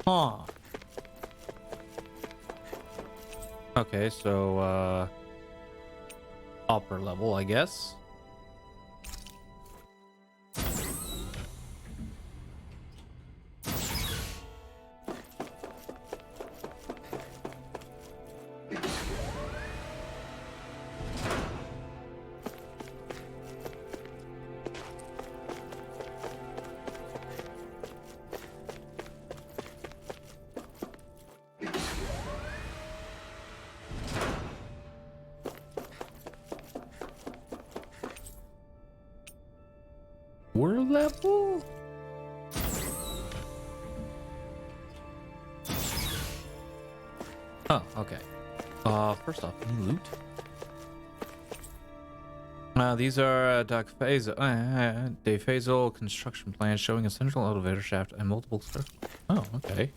Huh. Okay, so, upper level, I guess. We're level? Oh, okay. First off, any loot? These are dephasal construction plans showing a central elevator shaft and multiple circles. Oh, okay.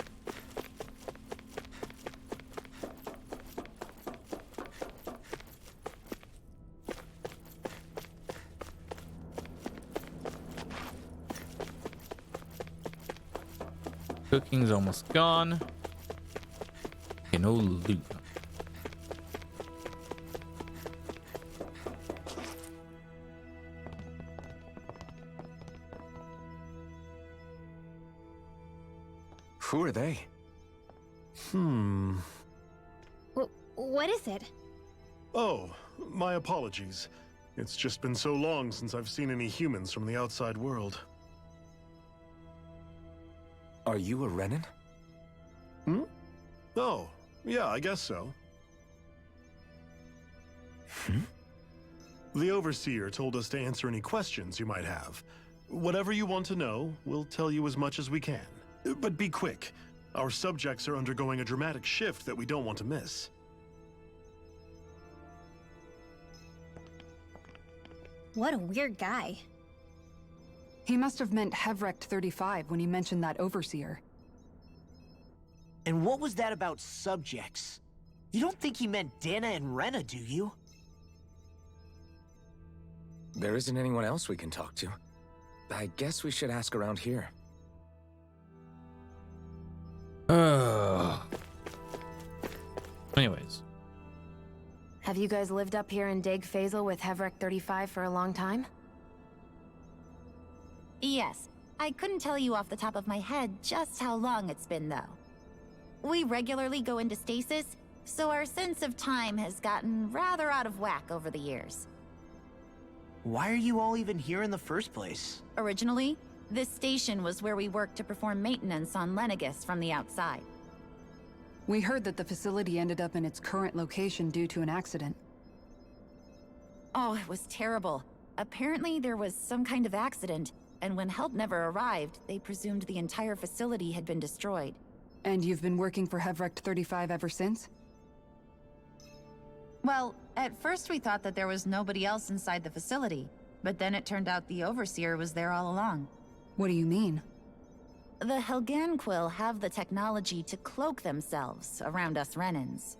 Cooking's almost gone. Okay, no loot. Who are they? What is it? Oh, my apologies. It's just been so long since I've seen any humans from the outside world. Are you a Renin? Oh, yeah, I guess so. The Overseer told us to answer any questions you might have. Whatever you want to know, we'll tell you as much as we can. But be quick. Our subjects are undergoing a dramatic shift that we don't want to miss. What a weird guy. He must have meant Hevrect 35 when he mentioned that Overseer. And what was that about subjects? You don't think he meant Dana and Rena, do you? There isn't anyone else we can talk to. I guess we should ask around here. Anyways. Have you guys lived up here in Deg Faisal with Hevrect 35 for a long time? Yes. I couldn't tell you off the top of my head just how long it's been, though. We regularly go into stasis, so our sense of time has gotten rather out of whack over the years. Why are you all even here in the first place? Originally, this station was where we worked to perform maintenance on Lenegis from the outside. We heard that the facility ended up in its current location due to an accident. Oh, it was terrible. Apparently there was some kind of accident, and when help never arrived, they presumed the entire facility had been destroyed. And you've been working for Hevrect 35 ever since? Well, at first we thought that there was nobody else inside the facility, but then it turned out the Overseer was there all along. What do you mean? The Helganquil have the technology to cloak themselves around us Renins.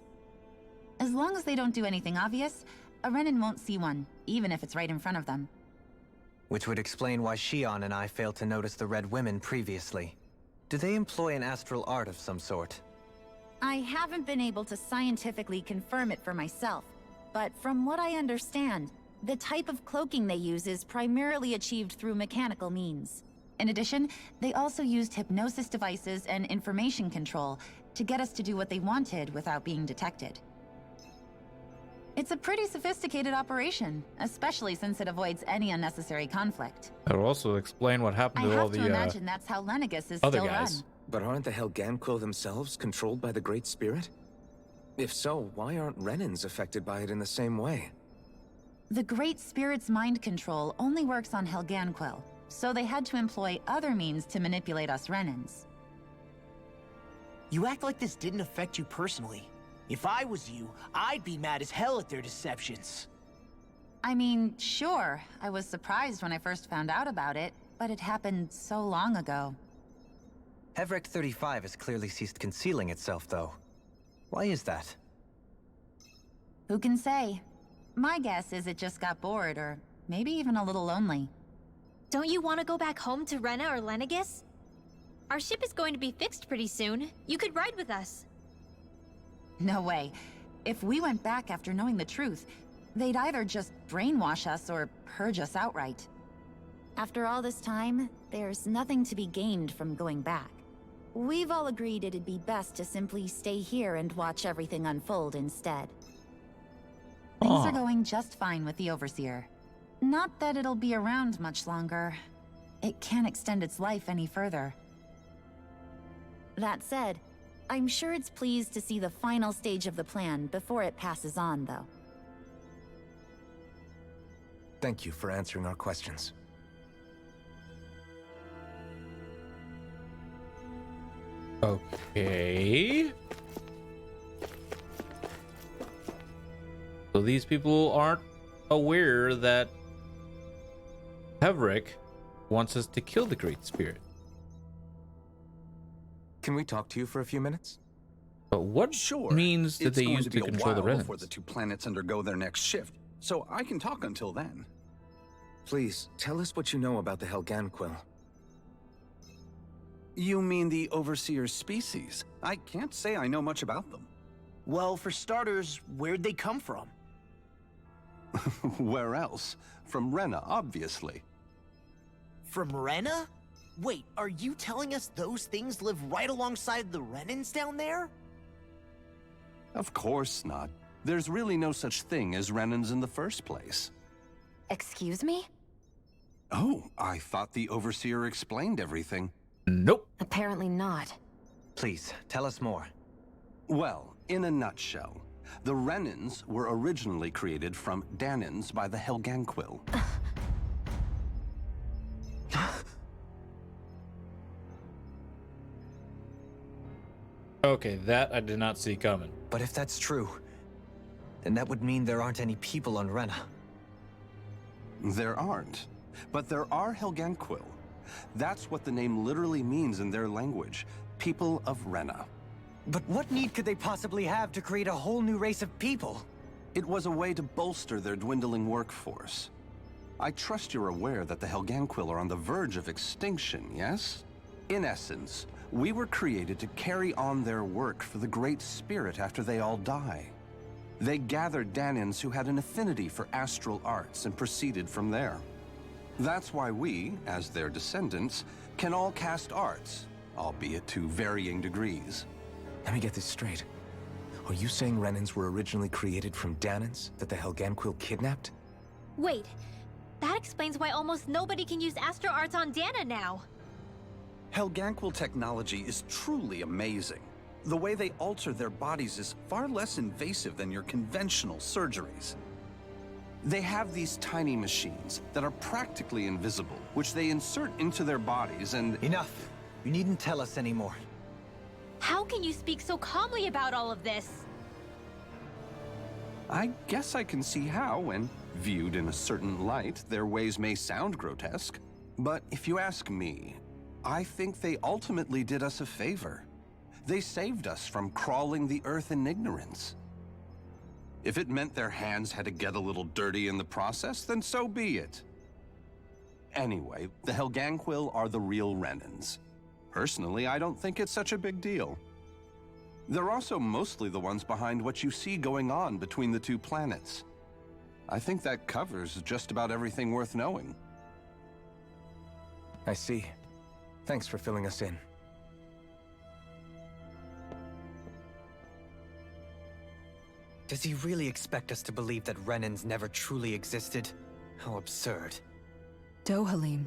As long as they don't do anything obvious, a Renin won't see one, even if it's right in front of them. Which would explain why Shion and I failed to notice the Red Women previously. Do they employ an astral art of some sort? I haven't been able to scientifically confirm it for myself, but from what I understand, the type of cloaking they use is primarily achieved through mechanical means. In addition, they also used hypnosis devices and information control to get us to do what they wanted without being detected. It's a pretty sophisticated operation, especially since it avoids any unnecessary conflict. That'll also explain what happened to I all have the to imagine that's how Lenegis is other still guys. run. But aren't the Helganquil themselves controlled by the Great Spirit? If so, why aren't Renins affected by it in the same way? The Great Spirit's mind control only works on Helganquil, so they had to employ other means to manipulate us Renins. You act like this didn't affect you personally. If I was you, I'd be mad as hell at their deceptions. I mean, sure, I was surprised when I first found out about it, but it happened so long ago. Hevrect 35 has clearly ceased concealing itself, though. Why is that? Who can say? My guess is it just got bored, or maybe even a little lonely. Don't you want to go back home to Rena or Lenegis? Our ship is going to be fixed pretty soon. You could ride with us. No way. If we went back after knowing the truth, they'd either just brainwash us or purge us outright. After all this time, there's nothing to be gained from going back. We've all agreed it'd be best to simply stay here and watch everything unfold instead. Things are going just fine with the Overseer. Not that it'll be around much longer. It can't extend its life any further. That said, I'm sure it's pleased to see the final stage of the plan before it passes on, though. Thank you for answering our questions. Okay. So these people aren't aware that Heverick wants us to kill the Great Spirit. Can we talk to you for a few minutes? But what means did It's they going use to to be a control the while Renans? before the two planets undergo their next shift, so I can talk until then. Please, tell us what you know about the Helganquil. You mean the Overseer's species? I can't say I know much about them. Well, for starters, where'd they come from? Where else? From Rena, obviously. From Rena? Wait, are you telling us those things live right alongside the Renans down there? Of course not. There's really no such thing as Renans in the first place. Excuse me? Oh, I thought the Overseer explained everything. Nope. Apparently not. Please, tell us more. Well, in a nutshell, the Renans were originally created from Danans by the Helganquil. Okay, that I did not see coming. But if that's true, then that would mean there aren't any people on Rena. There aren't, but there are Helganquil. That's what the name literally means in their language, people of Rena. But what need could they possibly have to create a whole new race of people? It was a way to bolster their dwindling workforce. I trust you're aware that the Helganquil are on the verge of extinction, yes? In essence, we were created to carry on their work for the Great Spirit after they all die. They gathered Danans who had an affinity for astral arts and proceeded from there. That's why we, as their descendants, can all cast arts, albeit to varying degrees. Let me get this straight. Are you saying Renans were originally created from Danans that the Helganquil kidnapped? Wait, that explains why almost nobody can use Astro Arts on Dana now. Helganquil technology is truly amazing. The way they alter their bodies is far less invasive than your conventional surgeries. They have these tiny machines that are practically invisible, which they insert into their bodies and— Enough. You needn't tell us anymore. How can you speak so calmly about all of this? I guess I can see how, when viewed in a certain light, their ways may sound grotesque. But if you ask me, I think they ultimately did us a favor. They saved us from crawling the earth in ignorance. If it meant their hands had to get a little dirty in the process, then so be it. Anyway, the Helganquil are the real Renans. Personally, I don't think it's such a big deal. They're also mostly the ones behind what you see going on between the two planets. I think that covers just about everything worth knowing. I see. Thanks for filling us in. Does he really expect us to believe that Renans never truly existed? How absurd. Dohalim.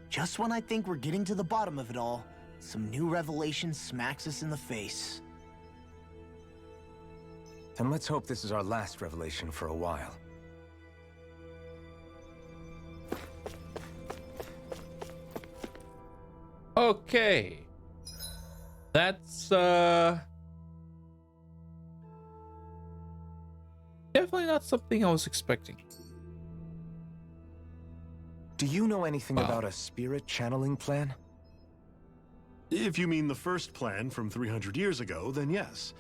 Just when I think we're getting to the bottom of it all, some new revelation smacks us in the face. And let's hope this is our last revelation for a while. Okay. That's definitely not something I was expecting. Do you know anything about a spirit channeling plan? If you mean the first plan from 300 years ago, then yes.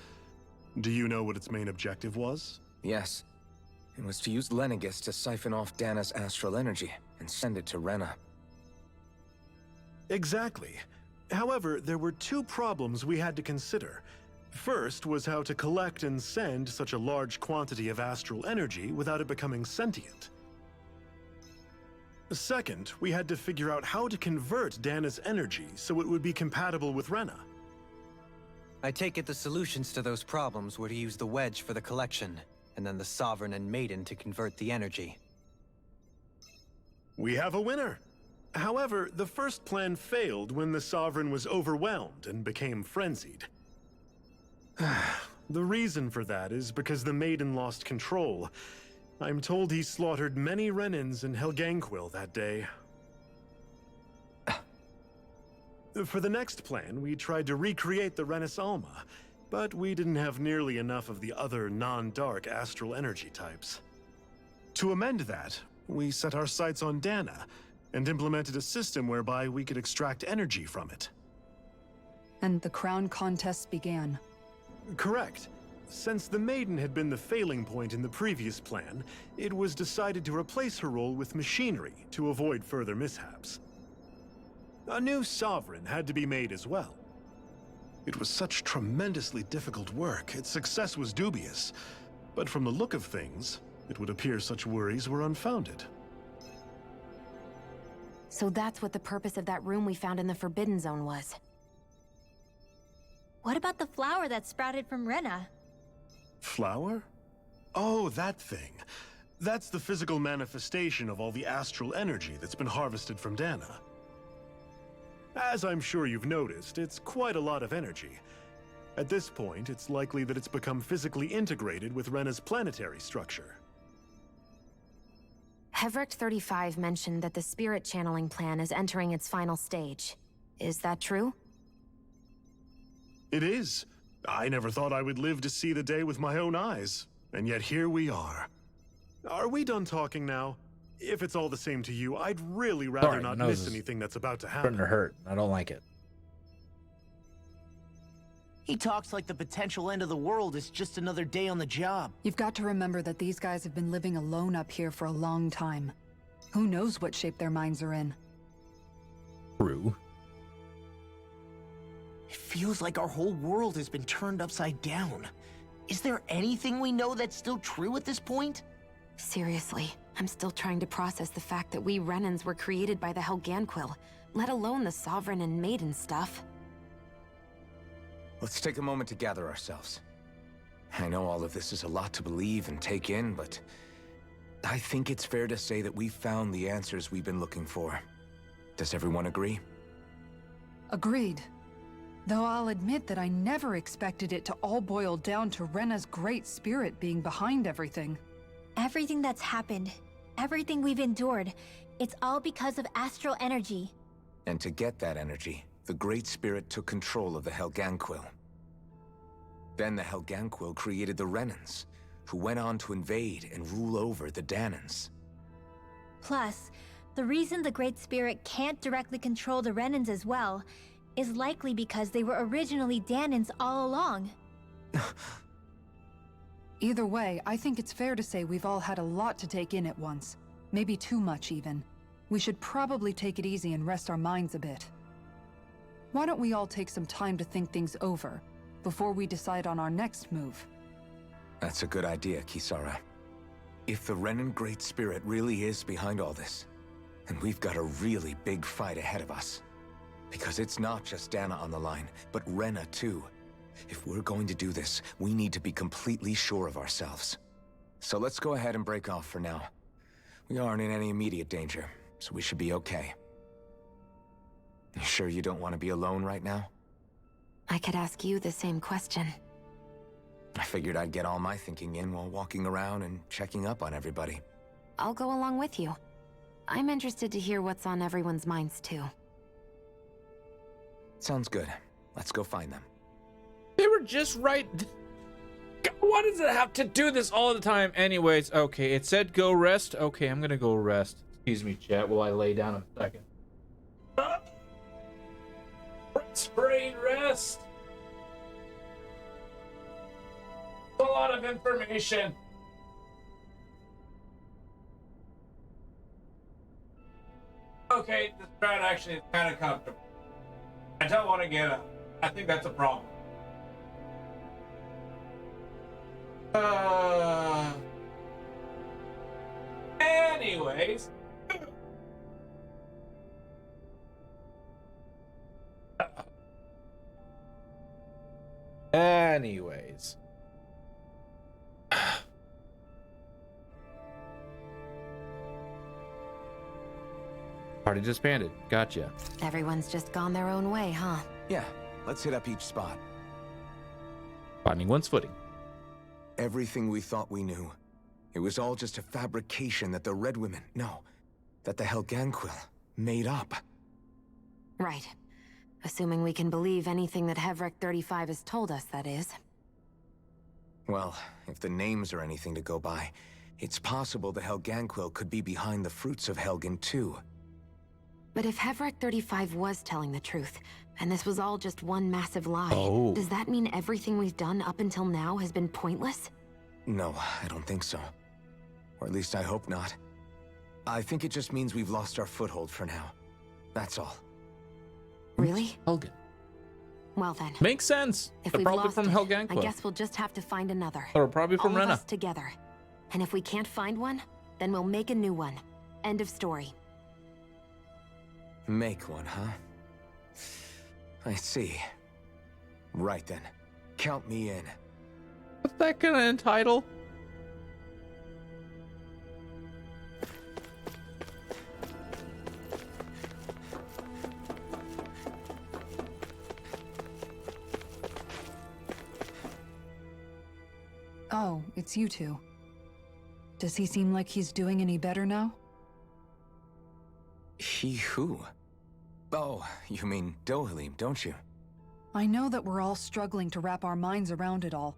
Do you know what its main objective was? Yes. It was to use Lenegus to siphon off Dana's astral energy and send it to Rena. Exactly. However, there were two problems we had to consider. First was how to collect and send such a large quantity of astral energy without it becoming sentient. Second, we had to figure out how to convert Dana's energy so it would be compatible with Rena. I take it the solutions to those problems were to use the wedge for the collection, and then the Sovereign and Maiden to convert the energy. We have a winner! However, the first plan failed when the Sovereign was overwhelmed and became frenzied. The reason for that is because the Maiden lost control. I'm told he slaughtered many Renans in Helganquil that day. For the next plan, we tried to recreate the Renis Alma, but we didn't have nearly enough of the other non-dark astral energy types. To amend that, we set our sights on Dana, and implemented a system whereby we could extract energy from it. And the crown contests began. Correct. Since the Maiden had been the failing point in the previous plan, it was decided to replace her role with machinery to avoid further mishaps. A new Sovereign had to be made as well. It was such tremendously difficult work, its success was dubious. But from the look of things, it would appear such worries were unfounded. So that's what the purpose of that room we found in the Forbidden Zone was. What about the flower that sprouted from Rena? Flower? Oh, that thing. That's the physical manifestation of all the astral energy that's been harvested from Dana. As I'm sure you've noticed, it's quite a lot of energy. At this point, it's likely that it's become physically integrated with Rena's planetary structure. Hevrecht 35 mentioned that the spirit channeling plan is entering its final stage. Is that true? It is. I never thought I would live to see the day with my own eyes, and yet here we are. Are we done talking now? If it's all the same to you, I'd really rather Sorry, not my nose miss is anything that's about to Starting happen. to hurt. I don't like it. He talks like the potential end of the world is just another day on the job. You've got to remember that these guys have been living alone up here for a long time. Who knows what shape their minds are in? True. It feels like our whole world has been turned upside down. Is there anything we know that's still true at this point? Seriously, I'm still trying to process the fact that we Renans were created by the Helganquil, let alone the Sovereign and Maiden stuff. Let's take a moment to gather ourselves. I know all of this is a lot to believe and take in, but I think it's fair to say that we've found the answers we've been looking for. Does everyone agree? Agreed. Though I'll admit that I never expected it to all boil down to Rena's great spirit being behind everything. Everything that's happened, everything we've endured, it's all because of astral energy. And to get that energy, the Great Spirit took control of the Helganquil. Then the Helganquil created the Renans, who went on to invade and rule over the Danans. Plus, the reason the Great Spirit can't directly control the Renans as well is likely because they were originally Danans all along. Either way, I think it's fair to say we've all had a lot to take in at once. Maybe too much, even. We should probably take it easy and rest our minds a bit. Why don't we all take some time to think things over, before we decide on our next move? That's a good idea, Kisara. If the Renan Great Spirit really is behind all this, then we've got a really big fight ahead of us. Because it's not just Dana on the line, but Rena too. If we're going to do this, we need to be completely sure of ourselves. So let's go ahead and break off for now. We aren't in any immediate danger, so we should be okay. You sure you don't want to be alone right now? I could ask you the same question. I figured I'd get all my thinking in while walking around and checking up on everybody. I'll go along with you. I'm interested to hear what's on everyone's minds too. Sounds good. Let's go find them. They were just right. God, why does it have to do this all the time? Anyways, okay, it said go rest. Okay, I'm gonna go rest. Excuse me, chat, while I lay down a second. Brain rest. A lot of information. Okay, this bed actually is kind of comfortable. I don't want to get up. I think that's a problem. Anyways. Anyways. Party disbanded. Gotcha. Everyone's just gone their own way, huh? Yeah, let's hit up each spot. Finding one's footing. Everything we thought we knew. It was all just a fabrication that the Red Women, no, that the Helganquil made up. Right. Assuming we can believe anything that Hevrek 35 has told us, that is. Well, if the names are anything to go by, it's possible the Helganquil could be behind the fruits of Helgen too. But if Hevrek 35 was telling the truth, and this was all just one massive lie, does that mean everything we've done up until now has been pointless? No, I don't think so. Or at least I hope not. I think it just means we've lost our foothold for now. That's all. Really? Helgen. Well then. Makes sense. If They're we've probably lost from it, Helganquil. I guess we'll just have to find another. Or probably from all of Rena. us together. And if we can't find one, then we'll make a new one. End of story. Make one, huh? I see. Right then. Count me in. What's that gonna entitle? Oh, it's you two. Does he seem like he's doing any better now? He who? Oh, you mean Dohalim, don't you? I know that we're all struggling to wrap our minds around it all,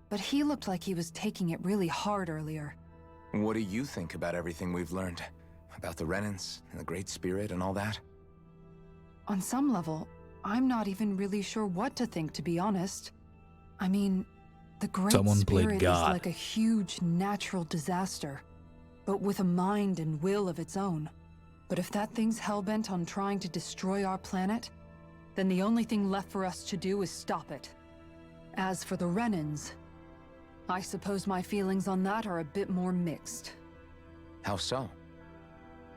but he looked like he was taking it really hard earlier. What do you think about everything we've learned? About the Renans, and the Great Spirit, and all that? On some level, I'm not even really sure what to think, to be honest. I mean, the Great Spirit is like a huge natural disaster, but with a mind and will of its own. But if that thing's hellbent on trying to destroy our planet, then the only thing left for us to do is stop it. As for the Renans, I suppose my feelings on that are a bit more mixed. How so?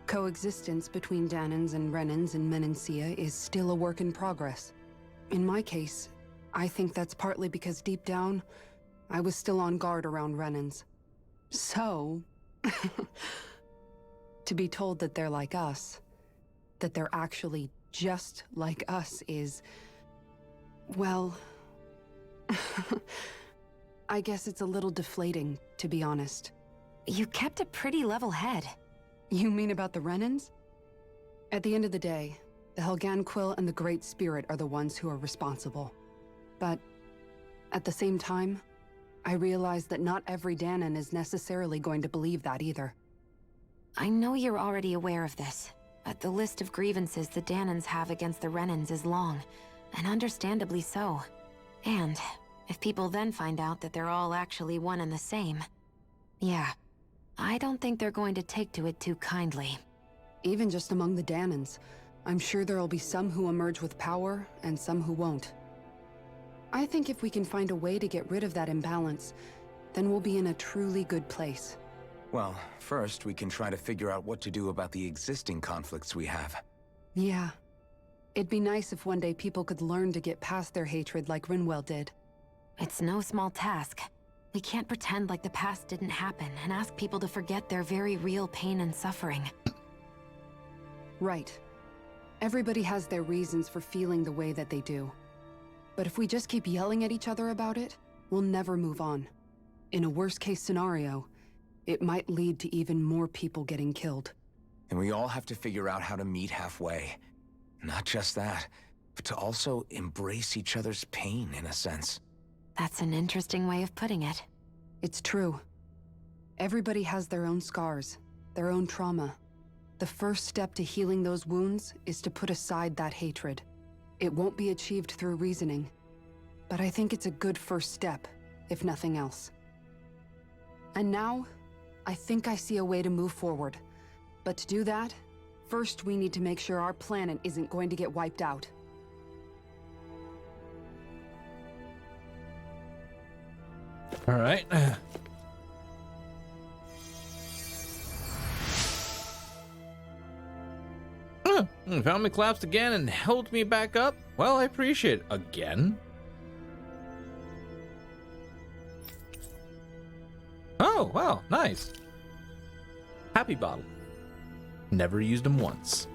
Coexistence between Danans and Renans in Menancia is still a work in progress. In my case, I think that's partly because deep down, I was still on guard around Renans. So, to be told that they're like us, that they're actually just like us is, well, I guess it's a little deflating, to be honest. You kept a pretty level head. You mean about the Renans? At the end of the day, the Helganquil and the Great Spirit are the ones who are responsible. But at the same time, I realize that not every Danan is necessarily going to believe that either. I know you're already aware of this, but the list of grievances the Danans have against the Renans is long, and understandably so. And if people then find out that they're all actually one and the same, yeah, I don't think they're going to take to it too kindly. Even just among the Danans, I'm sure there'll be some who emerge with power and some who won't. I think if we can find a way to get rid of that imbalance, then we'll be in a truly good place. Well, first we can try to figure out what to do about the existing conflicts we have. Yeah. It'd be nice if one day people could learn to get past their hatred like Rinwell did. It's no small task. We can't pretend like the past didn't happen and ask people to forget their very real pain and suffering. Right. Everybody has their reasons for feeling the way that they do. But if we just keep yelling at each other about it, we'll never move on. In a worst-case scenario, it might lead to even more people getting killed. And we all have to figure out how to meet halfway. Not just that, but to also embrace each other's pain, in a sense. That's an interesting way of putting it. It's true. Everybody has their own scars, their own trauma. The first step to healing those wounds is to put aside that hatred. It won't be achieved through reasoning, but I think it's a good first step, if nothing else. And now, I think I see a way to move forward. But to do that, first we need to make sure our planet isn't going to get wiped out. All right. Found me collapsed again and held me back up. Well, I appreciate it. Again? Oh, wow, nice. Happy bottle. Never used them once.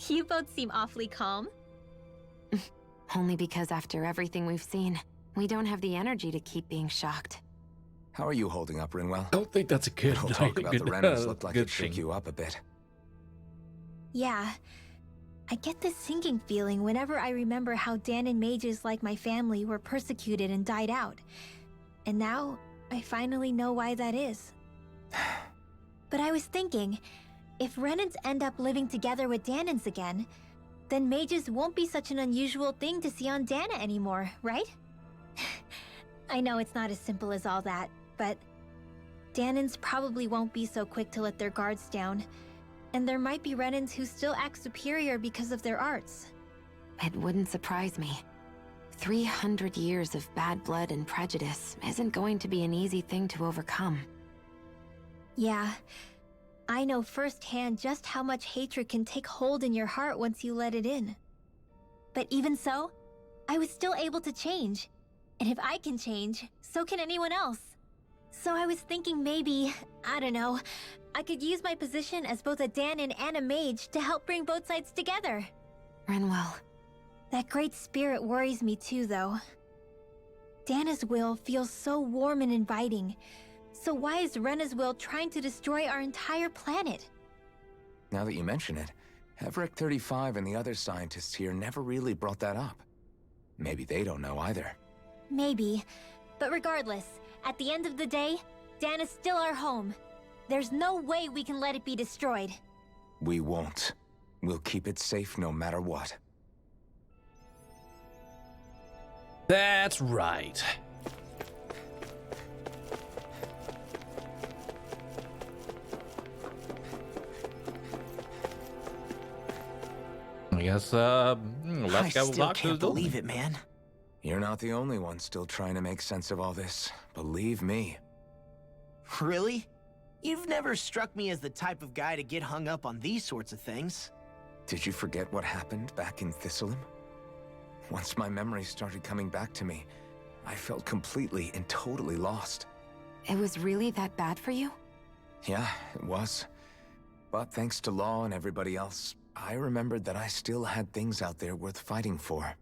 You both seem awfully calm. Only because after everything we've seen, we don't have the energy to keep being shocked. How are you holding up, Rinwell? I don't think that's a good We'll talk about the Renans looked like good it shook thing. you up a bit. Yeah. I get this sinking feeling whenever I remember how Danon mages like my family were persecuted and died out. And now, I finally know why that is. But I was thinking, if Renans end up living together with Danons again, then mages won't be such an unusual thing to see on Dana anymore, right? I know it's not as simple as all that, but Danons probably won't be so quick to let their guards down. And there might be Renans who still act superior because of their arts. It wouldn't surprise me. 300 years of bad blood and prejudice isn't going to be an easy thing to overcome. Yeah, I know firsthand just how much hatred can take hold in your heart once you let it in. But even so, I was still able to change. And if I can change, so can anyone else. So I was thinking maybe, I don't know, I could use my position as both a Danon and a mage to help bring both sides together. Rinwell. That great spirit worries me too, though. Dana's will feels so warm and inviting. So why is Rena's will trying to destroy our entire planet? Now that you mention it, Everett 35 and the other scientists here never really brought that up. Maybe they don't know either. Maybe. But regardless, at the end of the day, Dana's still our home. There's no way we can let it be destroyed. We won't. We'll keep it safe no matter what. That's right. I guess, I last guy will still lock can't those doors. believe it, man. You're not the only one still trying to make sense of all this. Believe me. Really? You've never struck me as the type of guy to get hung up on these sorts of things. Did you forget what happened back in Thistleum? Once my memories started coming back to me, I felt completely and totally lost. It was really that bad for you? Yeah, it was. But thanks to Law and everybody else, I remembered that I still had things out there worth fighting for.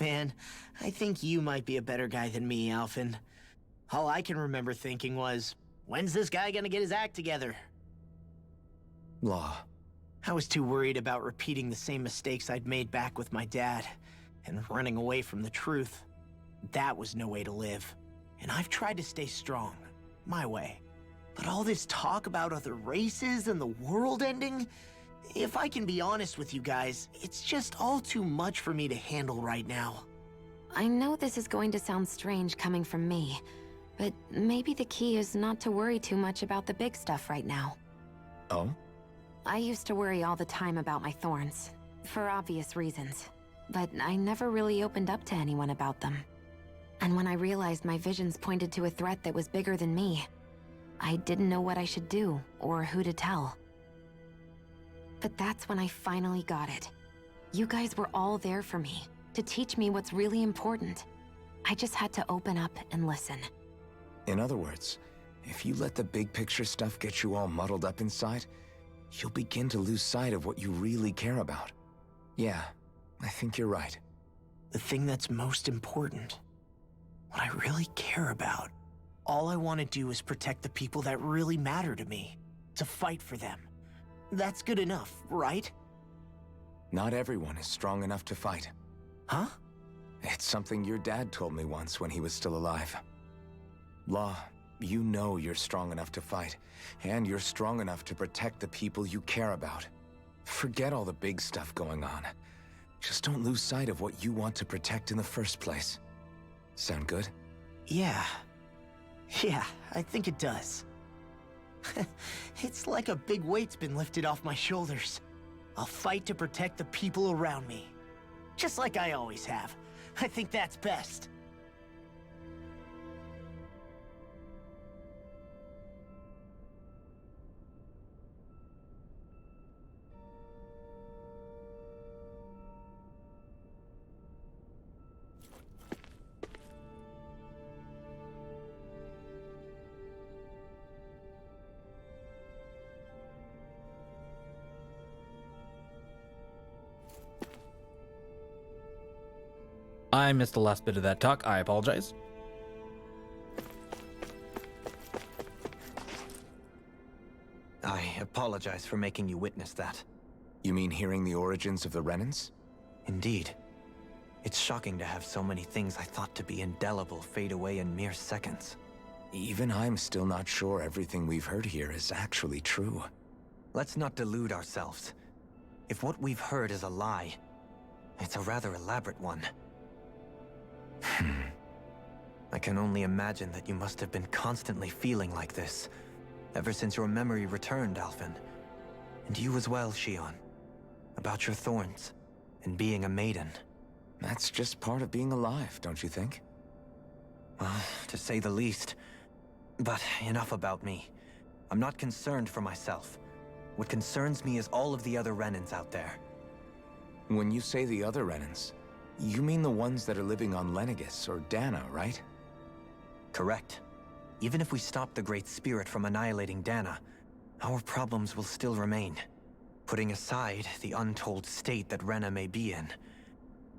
Man, I think you might be a better guy than me, Alphen. All I can remember thinking was, when's this guy gonna get his act together? Law. I was too worried about repeating the same mistakes I'd made back with my dad, and running away from the truth. That was no way to live. And I've tried to stay strong, my way. But all this talk about other races and the world ending, if I can be honest with you guys, it's just all too much for me to handle right now. I know this is going to sound strange coming from me, but maybe the key is not to worry too much about the big stuff right now. Oh? I used to worry all the time about my thorns, for obvious reasons, but I never really opened up to anyone about them. And when I realized my visions pointed to a threat that was bigger than me, I didn't know what I should do or who to tell. But that's when I finally got it. You guys were all there for me, to teach me what's really important. I just had to open up and listen. In other words, if you let the big picture stuff get you all muddled up inside, you'll begin to lose sight of what you really care about. Yeah, I think you're right. The thing that's most important, what I really care about. All I want to do is protect the people that really matter to me, to fight for them. That's good enough, right? Not everyone is strong enough to fight. Huh? It's something your dad told me once when he was still alive. Law, you know you're strong enough to fight, and you're strong enough to protect the people you care about. Forget all the big stuff going on. Just don't lose sight of what you want to protect in the first place. Sound good? Yeah, I think it does. It's like a big weight's been lifted off my shoulders. I'll fight to protect the people around me. Just like I always have. I think that's best. I missed the last bit of that talk. I apologize. I apologize for making you witness that. You mean hearing the origins of the Renans? Indeed. It's shocking to have so many things I thought to be indelible fade away in mere seconds. Even I'm still not sure everything we've heard here is actually true. Let's not delude ourselves. If what we've heard is a lie, it's a rather elaborate one. I can only imagine that you must have been constantly feeling like this, ever since your memory returned, Alphen. And you as well, Shion. About your thorns, and being a maiden. That's just part of being alive, don't you think? Well, to say the least. But enough about me. I'm not concerned for myself. What concerns me is all of the other Renans out there. When you say the other Renans, you mean the ones that are living on Lenegis or Dana, right? Correct. Even if we stop the Great Spirit from annihilating Dana, our problems will still remain. Putting aside the untold state that Rena may be in,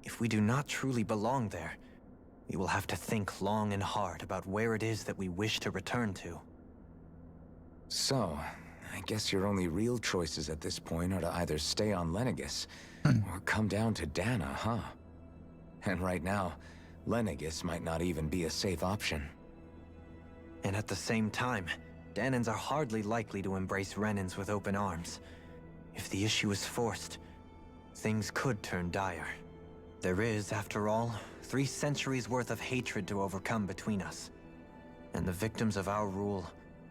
if we do not truly belong there, we will have to think long and hard about where it is that we wish to return to. So, I guess your only real choices at this point are to either stay on Lenegis, or come down to Dana, huh? And right now, Lenegis might not even be a safe option. And at the same time, Danans are hardly likely to embrace Renans with open arms. If the issue is forced, things could turn dire. There is, after all, 3 centuries worth of hatred to overcome between us. And the victims of our rule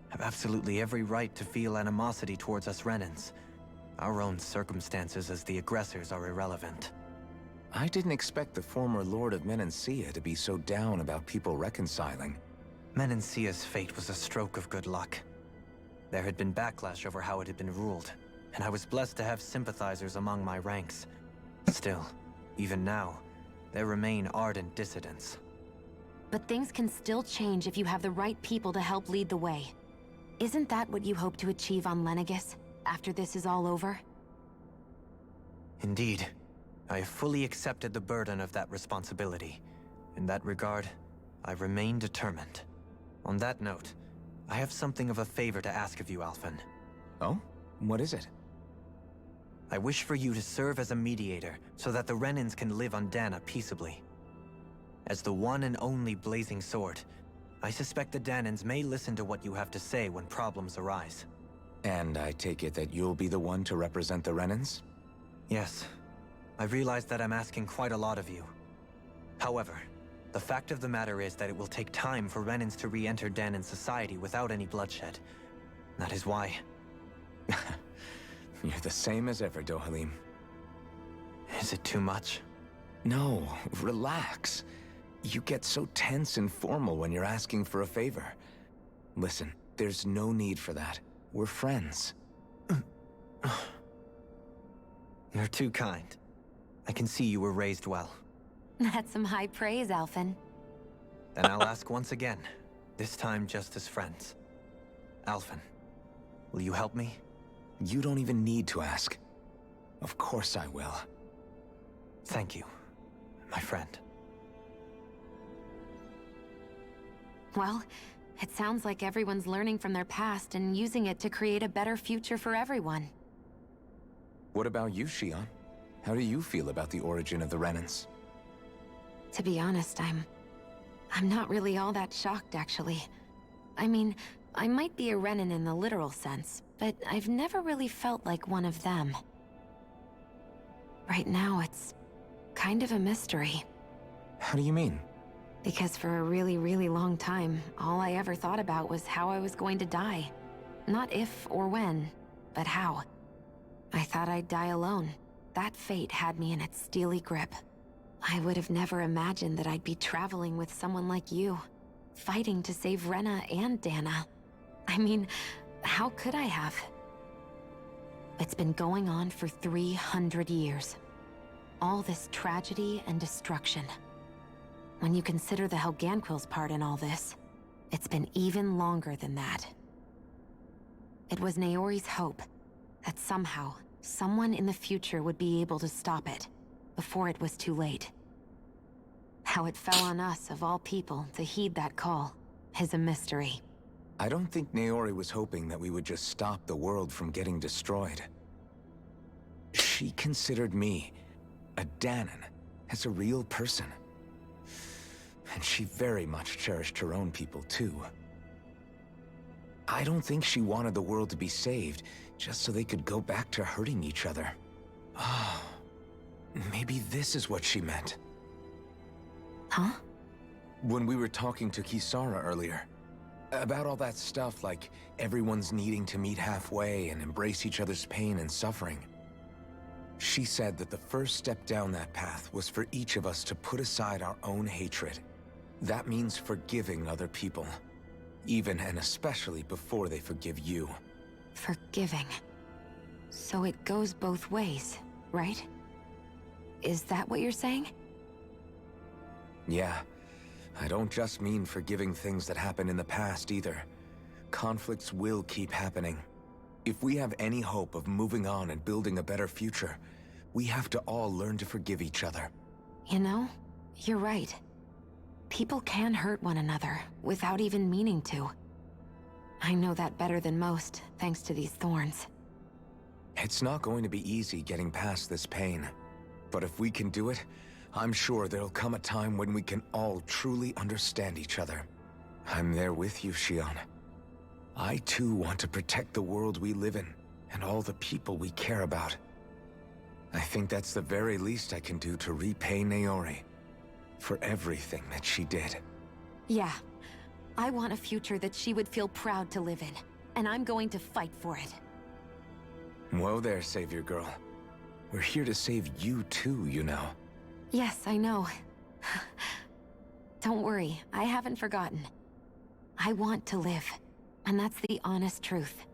have absolutely every right to feel animosity towards us Renans. Our own circumstances as the aggressors are irrelevant. I didn't expect the former Lord of Menancia to be so down about people reconciling. Menancia's fate was a stroke of good luck. There had been backlash over how it had been ruled, and I was blessed to have sympathizers among my ranks. Still, even now, there remain ardent dissidents. But things can still change if you have the right people to help lead the way. Isn't that what you hope to achieve on Lenegis, after this is all over? Indeed. I have fully accepted the burden of that responsibility. In that regard, I remain determined. On that note, I have something of a favor to ask of you, Alphen. Oh? What is it? I wish for you to serve as a mediator so that the Renans can live on Dana peaceably. As the one and only Blazing Sword, I suspect the Danans may listen to what you have to say when problems arise. And I take it that you'll be the one to represent the Renans? Yes. I realize that I'm asking quite a lot of you. However, the fact of the matter is that it will take time for Renans to re-enter Danan society without any bloodshed. That is why... You're the same as ever, Dohalim. Is it too much? No, relax. You get so tense and formal when you're asking for a favor. Listen, there's no need for that. We're friends. You're too kind. I can see you were raised well. That's some high praise, Alphen. Then I'll ask once again, this time just as friends. Alphen, will you help me? You don't even need to ask. Of course I will. Thank you, my friend. Well, it sounds like everyone's learning from their past and using it to create a better future for everyone. What about you, Shion? How do you feel about the origin of the Renans? To be honest, I'm not really all that shocked, actually. I mean, I might be a Renan in the literal sense, but I've never really felt like one of them. Right now, it's kind of a mystery. How do you mean? Because for a really, really long time, all I ever thought about was how I was going to die. Not if or when, but how. I thought I'd die alone. That fate had me in its steely grip. I would have never imagined that I'd be traveling with someone like you, fighting to save Rena and Dana. I mean, how could I have? It's been going on for 300 years. All this tragedy and destruction. When you consider the Helganquil's part in all this, it's been even longer than that. It was Naori's hope that somehow, someone in the future would be able to stop it, before it was too late. How it fell on us, of all people, to heed that call, is a mystery. I don't think Naori was hoping that we would just stop the world from getting destroyed. She considered me, a Danon, as a real person. And she very much cherished her own people, too. I don't think she wanted the world to be saved, just so they could go back to hurting each other. Oh, maybe this is what she meant. Huh? When we were talking to Kisara earlier, about all that stuff like everyone's needing to meet halfway and embrace each other's pain and suffering. She said that the first step down that path was for each of us to put aside our own hatred. That means forgiving other people, even and especially before they forgive you. Forgiving. So it goes both ways, right? Is that what you're saying? Yeah. I don't just mean forgiving things that happened in the past either. Conflicts will keep happening. If we have any hope of moving on and building a better future, we have to all learn to forgive each other. You know, you're right. People can hurt one another without even meaning to. I know that better than most, thanks to these thorns. It's not going to be easy getting past this pain. But if we can do it, I'm sure there'll come a time when we can all truly understand each other. I'm there with you, Shion. I too want to protect the world we live in, and all the people we care about. I think that's the very least I can do to repay Naori for everything that she did. Yeah. I want a future that she would feel proud to live in, and I'm going to fight for it. Whoa there, Savior Girl. We're here to save you too, you know. Yes, I know. Don't worry, I haven't forgotten. I want to live, and that's the honest truth.